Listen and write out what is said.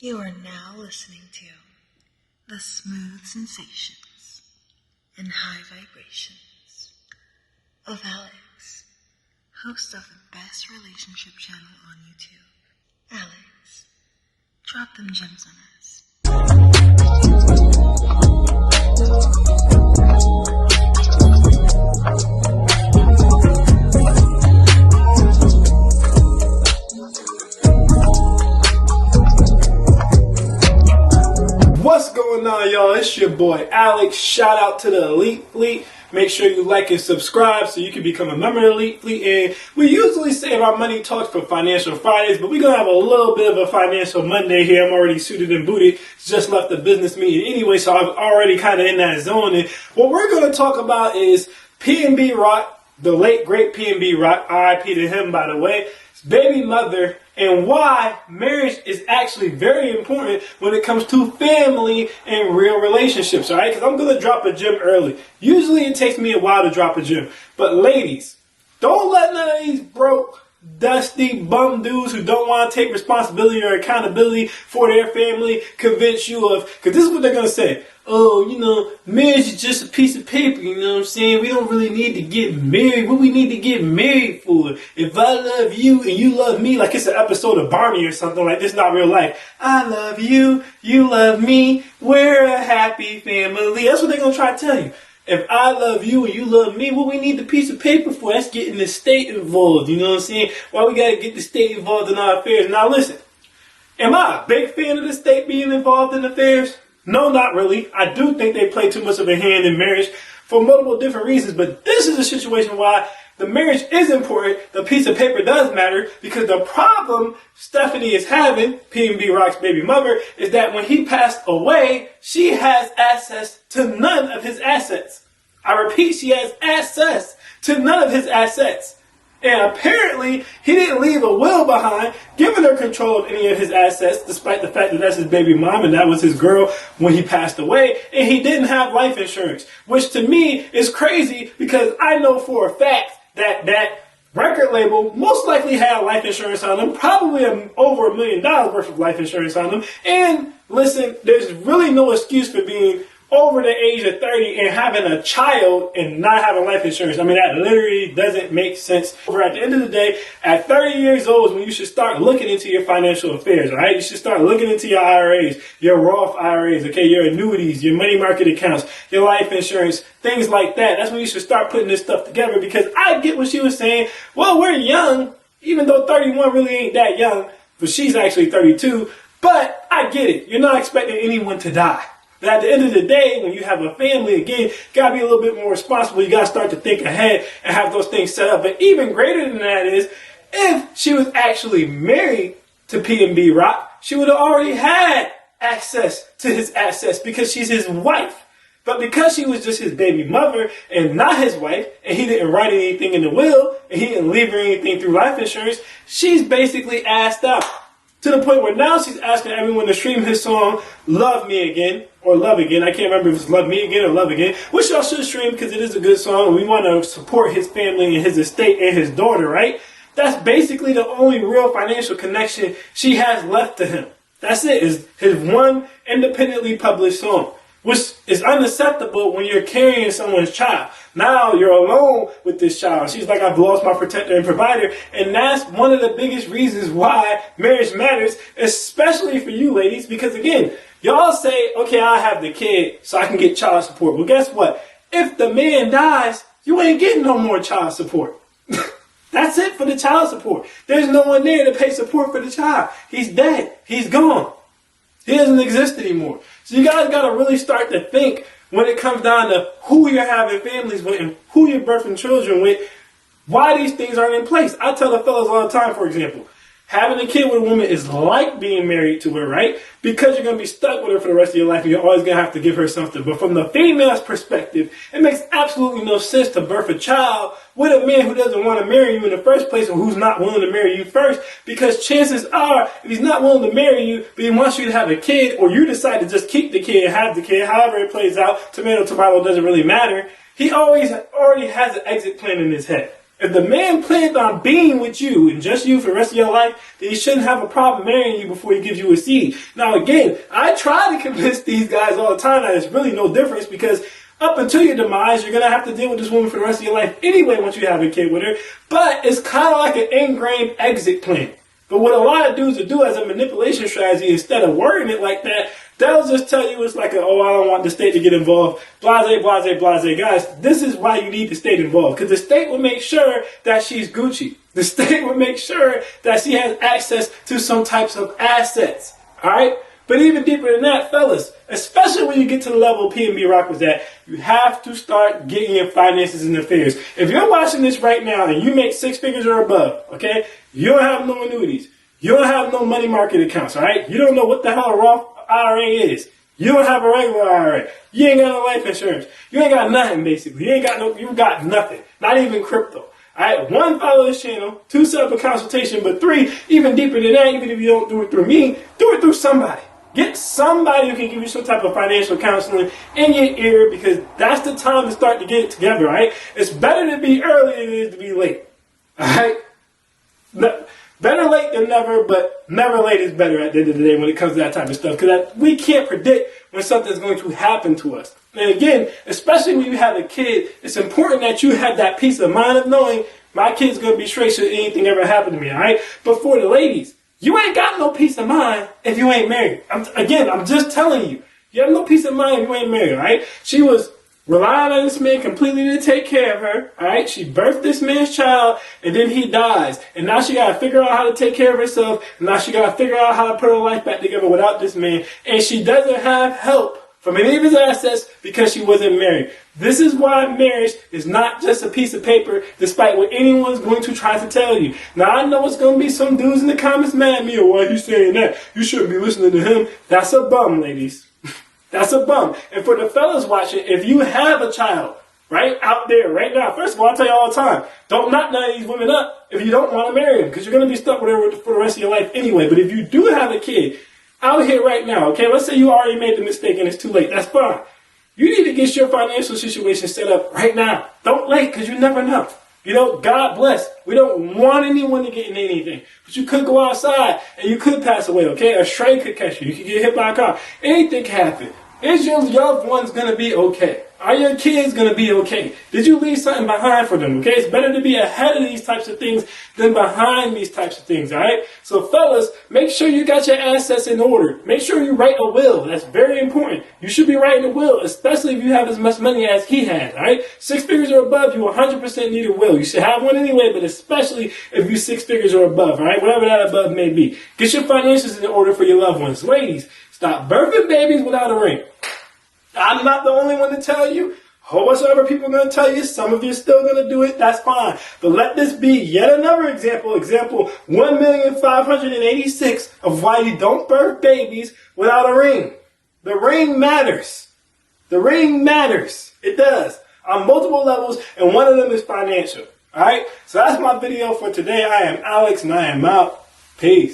You are now listening to the smooth sensations and high vibrations of Alex, host of the best relationship channel on YouTube. Alex, drop them gems on us. What's going on, y'all? It's your boy Alex. Shout out to the Elite Fleet. Make sure you like and subscribe so you can become a member of the Elite Fleet. And we usually save our money talks for Financial Fridays, but we're going to have a little bit of a Financial Monday here. I'm already suited and booted. Just left the business meeting anyway, so I'm already kind of in that zone. And what we're going to talk about is PNBRocks, the late, great PNBRocks, RIP to him, by the way, his baby mother, and why marriage is actually very important when it comes to family and real relationships, all right? Because I'm going to drop a gem early. Usually it takes me a while to drop a gem. But ladies, don't let none of these broke, dusty bum dudes who don't want to take responsibility or accountability for their family convince you of, because this is what they're going to say. Oh, you know, marriage is just a piece of paper, you know what I'm saying? We don't really need to get married. What we need to get married for? If I love you and you love me, like it's an episode of Barney or something, like this, not real life. I love you, you love me, we're a happy family. That's what they're going to try to tell you. If I love you and you love me, what we need the piece of paper for? That's getting the state involved, you know what I'm saying? Why we got to get the state involved in our affairs? Now listen, am I a big fan of the state being involved in affairs? No, not really. I do think they play too much of a hand in marriage for multiple different reasons, but this is a situation why the marriage is important. The piece of paper does matter because the problem Stephanie is having, PNBRocks baby mother, is that when he passed away, she has access to none of his assets. I repeat, she has access to none of his assets. And apparently, he didn't leave a will behind, giving her control of any of his assets, despite the fact that that's his baby mom and that was his girl when he passed away. And he didn't have life insurance, which to me is crazy because I know for a fact that that record label most likely had life insurance on them, probably over $1 million worth of life insurance on them. And listen, there's really no excuse for being over the age of 30 and having a child and not having life insurance. I mean, that literally doesn't make sense. At the end of the day, at 30 years old is when you should start looking into your financial affairs, all right? You should start looking into your IRAs, your Roth IRAs, okay, your annuities, your money market accounts, your life insurance, things like that. That's when you should start putting this stuff together because I get what she was saying. Well, we're young, even though 31 really ain't that young, but she's actually 32. But I get it. You're not expecting anyone to die. But at the end of the day, when you have a family, again, you gotta be a little bit more responsible. You gotta start to think ahead and have those things set up. But even greater than that is, if she was actually married to PNBRocks, she would have already had access to his assets because she's his wife. But because she was just his baby mother and not his wife, and he didn't write anything in the will, and he didn't leave her anything through life insurance, she's basically asked out. To the point where now she's asking everyone to stream his song, Love Me Again, or Love Again. I can't remember if it's Love Me Again or Love Again, which y'all should stream because it is a good song. And we want to support his family and his estate and his daughter, right? That's basically the only real financial connection she has left to him. That's it, is his one independently published song, which is unacceptable when you're carrying someone's child. Now you're alone with this child. She's like, I've lost my protector and provider. And that's one of the biggest reasons why marriage matters, especially for you ladies. Because again, y'all say, okay, I'll have the kid so I can get child support. Well, guess what? If the man dies, you ain't getting no more child support. That's it for the child support. There's no one there to pay support for the child. He's dead. He's gone. He doesn't exist anymore. So you guys got to really start to think when it comes down to who you're having families with and who you're birthing children with, why these things aren't in place. I tell the fellas all the time, for example, having a kid with a woman is like being married to her, right? Because you're going to be stuck with her for the rest of your life and you're always going to have to give her something. But from the female's perspective, it makes absolutely no sense to birth a child with a man who doesn't want to marry you in the first place or who's not willing to marry you first. Because chances are, if he's not willing to marry you, but he wants you to have a kid, or you decide to just keep the kid and have the kid, however it plays out, tomato, doesn't really matter, he already has an exit plan in his head. If the man plans on being with you and just you for the rest of your life, then he shouldn't have a problem marrying you before he gives you a seed. Now again, I try to convince these guys all the time that there's really no difference, because up until your demise, you're going to have to deal with this woman for the rest of your life anyway once you have a kid with her. But it's kind of like an ingrained exit plan. But what a lot of dudes will do as a manipulation strategy, instead of wording it like that, they'll just tell you it's like, oh, I don't want the state to get involved. Blase, blase, blase. Guys, this is why you need the state involved. Because the state will make sure that she's Gucci. The state will make sure that she has access to some types of assets. All right? But even deeper than that, fellas, especially when you get to the level PNBRocks was at, you have to start getting your finances and affairs. If you're watching this right now and you make 6 figures or above, okay, you don't have no annuities. You don't have no money market accounts, all right? You don't know what the hell a Roth IRA is. You don't have a regular IRA. You ain't got no life insurance. You ain't got nothing, basically. You got nothing. Not even crypto. All right, 1, follow this channel. 2, set up a consultation. But 3, even deeper than that, even if you don't do it through me, do it through somebody. Get somebody who can give you some type of financial counseling in your ear, because that's the time to start to get it together, right? It's better to be early than it is to be late, all right? Better late than never, but never late is better at the end of the day when it comes to that type of stuff, because we can't predict when something's going to happen to us. And again, especially when you have a kid, it's important that you have that peace of mind of knowing my kid's going to be straight should anything ever happen to me, all right? But for the ladies, you ain't got no peace of mind if you ain't married. I'm just telling you. You have no peace of mind if you ain't married, all right? She was relying on this man completely to take care of her, all right? She birthed this man's child, and then he dies. And now she got to figure out how to take care of herself. And now she got to figure out how to put her life back together without this man. And she doesn't have help from any of his assets because she wasn't married. This is why marriage is not just a piece of paper, despite what anyone's going to try to tell you. Now, I know it's going to be some dudes in the comments mad at me, or why are you saying that? You shouldn't be listening to him. That's a bum, ladies. That's a bum. And for the fellas watching, if you have a child right out there, right now, first of all, I tell you all the time, don't knock none of these women up if you don't want to marry them, because you're going to be stuck with her for the rest of your life anyway. But if you do have a kid out here right now, okay, let's say you already made the mistake and it's too late. That's fine. You need to get your financial situation set up right now. Don't wait, because you never know. You know, God bless. We don't want anyone to get into anything. But you could go outside and you could pass away, okay? A stray could catch you. You could get hit by a car. Anything can happen. Is your loved ones going to be okay? Are your kids going to be okay? Did you leave something behind for them, okay? It's better to be ahead of these types of things than behind these types of things, all right? So fellas, make sure you got your assets in order. Make sure you write a will. That's very important. You should be writing a will, especially if you have as much money as he has, all right? 6 figures or above, you 100% need a will. You should have one anyway, but especially if you 6 figures or above, all right? Whatever that above may be. Get your finances in order for your loved ones. Ladies, stop birthing babies without a ring. I'm not the only one to tell you. A whole bunch of other people are going to tell you. Some of you are still going to do it. That's fine. But let this be yet another example. Example 1,586 of why you don't birth babies without a ring. The ring matters. The ring matters. It does. On multiple levels, and one of them is financial. All right? So that's my video for today. I am Alex, and I am out. Peace.